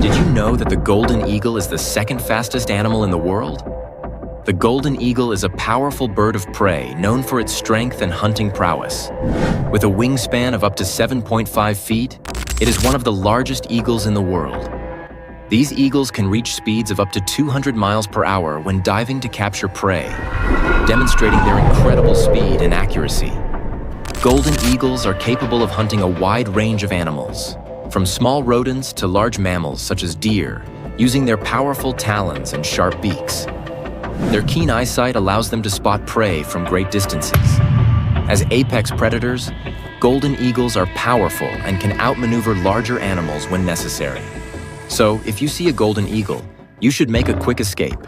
Did you know that the golden eagle is the second fastest animal in the world? The golden eagle is a powerful bird of prey known for its strength and hunting prowess. With a wingspan of up to 7.5 feet, it is one of the largest eagles in the world. These eagles can reach speeds of up to 200 miles per hour when diving to capture prey, demonstrating their incredible speed and accuracy. Golden eagles are capable of hunting a wide range of animals, from small rodents to large mammals such as deer, using their powerful talons and sharp beaks. Their keen eyesight allows them to spot prey from great distances. As apex predators, golden eagles are powerful and can outmaneuver larger animals when necessary. So, if you see a golden eagle, you should make a quick escape.